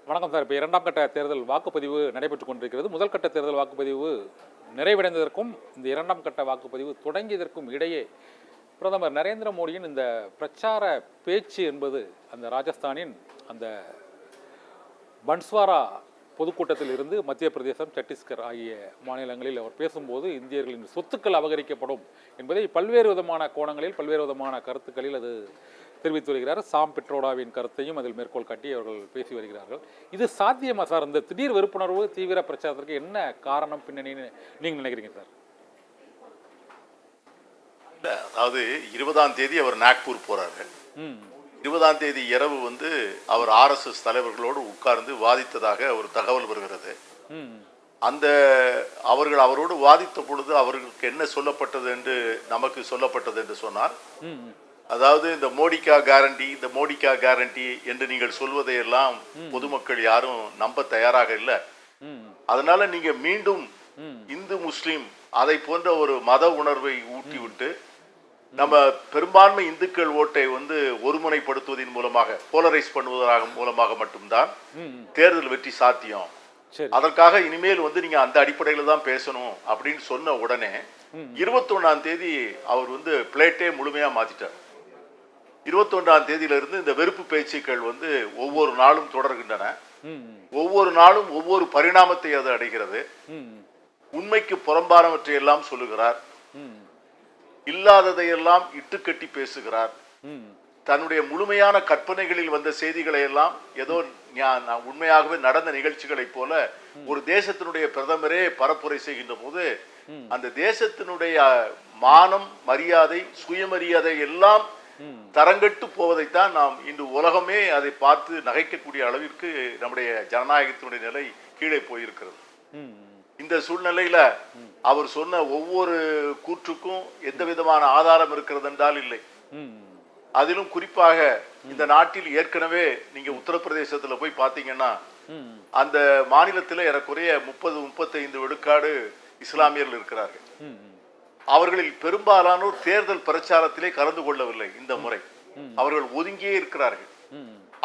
வணக்கம் சார். இப்போ இரண்டாம் கட்ட தேர்தல் வாக்குப்பதிவு நடைபெற்றுக் கொண்டிருக்கிறது. முதல் கட்ட தேர்தல் வாக்குப்பதிவு நிறைவடைந்ததற்கும் இந்த இரண்டாம் கட்ட வாக்குப்பதிவு தொடங்கியதற்கும் இடையே பிரதமர் நரேந்திர மோடியின் இந்த பிரச்சார பேச்சு என்பது அந்த ராஜஸ்தானின் அந்த பன்ஸ்வாரா பொதுக்கூட்டத்தில் இருந்து மத்திய பிரதேசம், சத்தீஸ்கர் ஆகிய மாநிலங்களில் அவர் பேசும்போது இந்தியர்களின் சொத்துக்கள் அபகரிக்கப்படும் என்பதை பல்வேறு விதமான கோணங்களில் பல்வேறு விதமான கருத்துக்களில் அது தெரிவித்து வருகிறார். சாம் பிட்ரோடாவின் கருத்தையும் அதில் மேற்கோள் காட்டி அவர்கள் பேசி வருகிறார்கள். இது சாத்தியமா சார்? இந்த திடீர் வெறுப்புணர்வு, தீவிர பிரச்சாரத்திற்கு என்ன காரணம், பின்னணின்னு நீங்க நினைக்கிறீங்க சார்? அதாவது 20ஆம் தேதி அவர் நாக்பூர் போறாரு. 20ஆம் தேதி இரவு அவர் RSS தலைவர்களோடு உட்கார்ந்து வாதித்ததாக ஒரு தகவல் வருகிறது. அந்த அவர்கள் அவரோடு வாதித்த பொழுது அவர்களுக்கு என்ன சொல்லப்பட்டது என்று நமக்கு சொல்லப்பட்டது என்று சொன்னால், அதாவது இந்த மோடிக்கா கேரண்டி என்று நீங்கள் சொல்வதையெல்லாம் பொதுமக்கள் யாரும் நம்ப தயாராக இல்லை. அதனால நீங்க மீண்டும் இந்து முஸ்லிம் அதை போன்ற ஒரு மத உணர்வை ஊட்டிவிட்டு நம்ம பெரும்பான்மை இந்துக்கள் ஓட்டை ஒருமுனைப்படுத்துவதன் மூலமாக, போலரைஸ் பண்ணுவதன் மூலமாக மட்டும்தான் தேர்தல் வெற்றி சாத்தியம். அதற்காக இனிமேல் நீங்க அந்த அடிப்படையில தான் பேசணும் அப்படின்னு சொன்ன உடனே 21ஆம் தேதி அவர் பிளேட்டே முழுமையா மாத்திட்டார். 21ஆம் தேதியிலிருந்து இந்த வெறுப்பு பேச்சுக்கள் ஒவ்வொரு நாளும் தொடர்கின்றன. ஒவ்வொரு நாளும் ஒவ்வொரு பரிணாமத்தை அது அடைகிறது. உண்மைக்கு புறம்பானவற்றை எல்லாம் சொல்லுகிறார், இல்லாததையெல்லாம் இட்டுக்கட்டி பேசுகிறார். தன்னுடைய முழுமையான கற்பனைகளில் வந்த செய்திகளை எல்லாம் ஏதோ உண்மையாகவே நடந்த நிகழ்ச்சிகளை போல ஒரு தேசத்தினுடைய பிரதமரே பரப்புரை செய்கின்ற போது அந்த தேசத்தினுடைய மானம், மரியாதை, சுயமரியாதை எல்லாம் தரங்கட்டு போவதைத்தான் நாம் இன்று உலகமே அதை பார்த்து நகைக்கக்கூடிய அளவிற்கு நம்முடைய ஜனநாயகத்தினுடைய நிலை கீழே போயிருக்கிறது. இந்த சூழ்நிலையில அவர் சொன்ன ஒவ்வொரு கூற்றுக்கும் எந்த விதமான ஆதாரம் இருக்கிறது என்றால் இல்லை. அதிலும் குறிப்பாக இந்த நாட்டில் ஏற்கனவே நீங்க உத்தரப்பிரதேசத்துல போய் பாத்தீங்கன்னா அந்த மாநிலத்தில் ஏறக்குறைய 30-35 விழுக்காடு இஸ்லாமியர்கள் இருக்கிறார்கள். அவர்களில் பெரும்பாலானோர் தேர்தல் பிரச்சாரத்திலே கலந்து கொள்ளவில்லை. இந்த முறை அவர்கள் ஒதுங்கியே இருக்கிறார்கள்.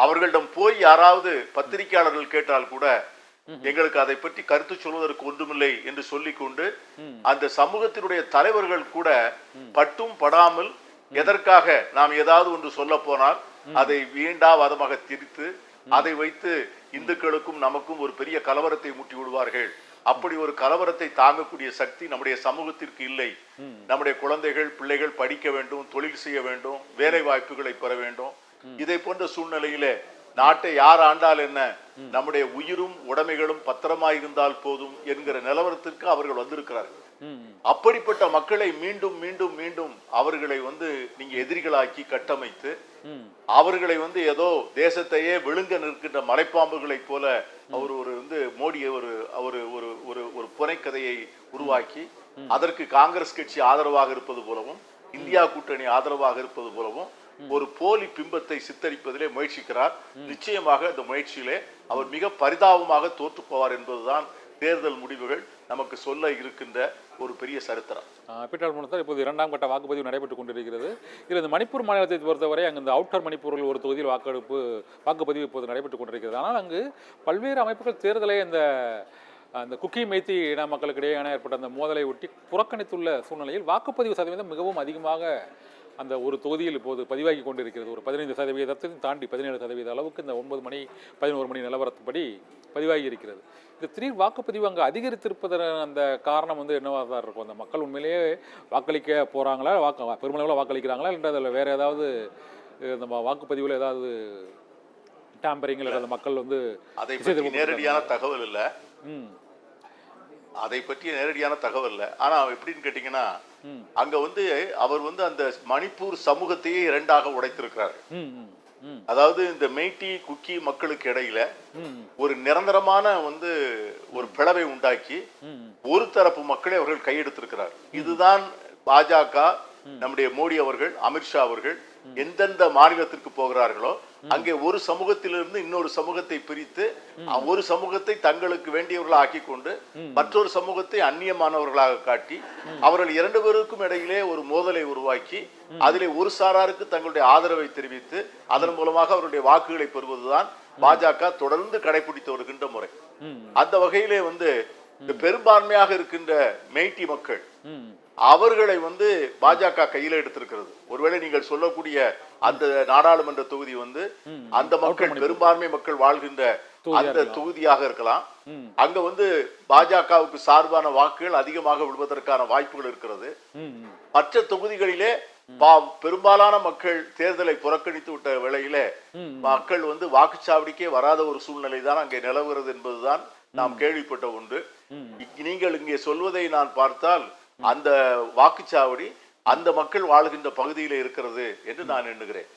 அவர்களிடம் போய் யாராவது பத்திரிகையாளர்கள் கேட்டால் கூட எங்களுக்கு அதை பற்றி கருத்து சொல்வதற்கு ஒன்றுமில்லை என்று சொல்லிக்கொண்டு அந்த சமூகத்தினுடைய தலைவர்கள் கூட பட்டும் படாமல் எதற்காக நாம் ஏதாவது ஒன்று சொல்ல போனால் அதை வீண்டாவாதமாக திரித்து அதை வைத்து இந்துக்களுக்கும் நமக்கும் ஒரு பெரிய கலவரத்தை மூட்டி விடுவார்கள். அப்படி ஒரு கலவரத்தை தாங்கக்கூடிய சக்தி நம்முடைய சமூகத்திற்கு இல்லை. நம்முடைய குழந்தைகள், பிள்ளைகள் படிக்க வேண்டும், தொழில் செய்ய வேண்டும், வேலை வாய்ப்புகளை பெற வேண்டும். இதை போன்ற சூழ்நிலையிலே நாட்டை யார் ஆண்டால் என்ன, நம்முடைய உயிரும் உடைமைகளும் பத்திரமா இருந்தால் போதும் என்கிற நிலவரத்திற்கு அவர்கள் வந்திருக்கிறார்கள். அப்படிப்பட்ட மக்களை மீண்டும் மீண்டும் மீண்டும் அவர்களை நீங்க எதிரிகளாக்கி கட்டமைத்து அவர்களை ஏதோ தேசத்தையே விழுங்க நிற்கின்ற மலைப்பாம்புகளை போல அவர் மோடி ஒரு புனைக்கதையை உருவாக்கி அதற்கு காங்கிரஸ் கட்சி ஆதரவாக இருப்பது போலவும் இந்தியா கூட்டணி ஆதரவாக இருப்பது போலவும் ஒரு போலி பிம்பத்தை சித்தரிப்பதிலே முயற்சிக்கிறார். நிச்சயமாக இந்த முயற்சியிலே அவர் மிக பரிதாபமாக தோற்று போவார் என்பதுதான் தேர்தல் முடிவுகள் நமக்கு சொல்ல இருக்கின்ற ஒரு பெரிய சரித்திரம். இப்போது இரண்டாம் கட்ட வாக்குப்பதிவு நடைபெற்றுக் கொண்டிருக்கிறது. இதில் இந்த மணிப்பூர் மாநிலத்தை பொறுத்தவரை அங்கு இந்த அவுட்டர் மணிப்பூரில் ஒரு தொகுதியில் வாக்குப்பதிவு இப்போது நடைபெற்றுக் கொண்டிருக்கிறது. ஆனால் அங்கு பல்வேறு அமைப்புகள் தேர்தலை அந்த குக்கி மைத்தி இன மக்களுக்கு இடையேயான ஏற்பட்ட அந்த மோதலை ஒட்டி புறக்கணித்துள்ள சூழ்நிலையில் வாக்குப்பதிவு சதவீதம் மிகவும் அதிகமாக அந்த ஒரு தொகுதியில் இப்போது பதிவாகி கொண்டிருக்கிறது. ஒரு 15% தாண்டி 17% அளவுக்கு இந்த 9 மணி 11 மணி நிலவரத்துப்படி பதிவாகி இருக்கிறது. இந்த திடீர் வாக்குப்பதிவு அங்கே அதிகரித்திருப்பதன் அந்த காரணம் என்னவாக தான் இருக்கும்? அந்த மக்கள் உண்மையிலேயே வாக்களிக்க போகிறாங்களா, பெருமளவில் வாக்களிக்கிறாங்களா, இல்லை அதில் வேறு ஏதாவது இந்த வாக்குப்பதிவில் ஏதாவது டேம்பரிங் அந்த மக்கள் அதை பற்றி நேரடியான தகவல் இல்லை. அதை பற்றிய நேரடியான தகவல் இல்லை. ஆனா எப்படின்னு கேட்டீங்கன்னா அங்க அவர் அந்த மணிப்பூர் சமூகத்தையே இரண்டாக உடைத்திருக்கிறார். அதாவது இந்த மெய்ட்டி குக்கி மக்களுக்கு இடையில ஒரு நிரந்தரமான ஒரு பிளவை உண்டாக்கி ஒரு தரப்பு மக்களை அவர்கள் கையெடுத்திருக்கிறார். இதுதான் பாஜக, நம்முடைய மோடி அவர்கள், அமித்ஷா அவர்கள் எந்தெந்த மாநிலத்திற்கு போகிறார்களோ அங்கே ஒரு சமூகத்திலிருந்து இன்னொரு சமூகத்தை பிரித்து ஒரு சமூகத்தை தங்களுக்கு வேண்டியவர்களாக ஆக்கி கொண்டு மற்றொரு சமூகத்தை அந்நியமானவர்களாக காட்டி அவர்கள் இரண்டு பேருக்கும் இடையிலே ஒரு மோதலை உருவாக்கி அதிலே ஒரு சாராருக்கு தங்களுடைய ஆதரவை தெரிவித்து அதன் மூலமாக அவருடைய வாக்குகளை பெறுவதுதான் பாஜக தொடர்ந்து கடைபிடித்து வருகின்ற முறை. ம். அந்த வகையிலே வந்து இந்த பெரும்பான்மையாக இருக்கின்ற மெய்ட்டி மக்கள் ம். அவர்களை வந்து பாஜக கையில எடுத்திருக்கிறது. ஒருவேளை நீங்கள் சொல்லக்கூடிய அந்த நாடாளுமன்ற தொகுதி வந்து அந்த மக்கள் பெரும்பான்மை மக்கள் வாழ்கின்ற அந்த தொகுதியாக இருக்கலாம். ம். அங்க வந்து பாஜகவுக்கு சார்பான வாக்குகள் அதிகமாக விழுவதற்கான வாய்ப்புகள் இருக்கிறது. ம். மற்ற தொகுதிகளிலே பெரும்பாலான மக்கள் தேர்தலை புறக்கணித்து விட்ட வேளையில மக்கள் வந்து வாக்குச்சாவடிக்கே வராத ஒரு சூழ்நிலை தான் அங்கே நிலவுகிறது என்பதுதான் நாம் கேள்விப்பட்ட ஒன்று. நீங்கள் இங்கே சொல்வதை நான் பார்த்தால் அந்த வாக்குச்சாவடி அந்த மக்கள் வாழ்கின்ற பகுதியில இருக்கிறது என்று நான் எண்ணுகிறேன்.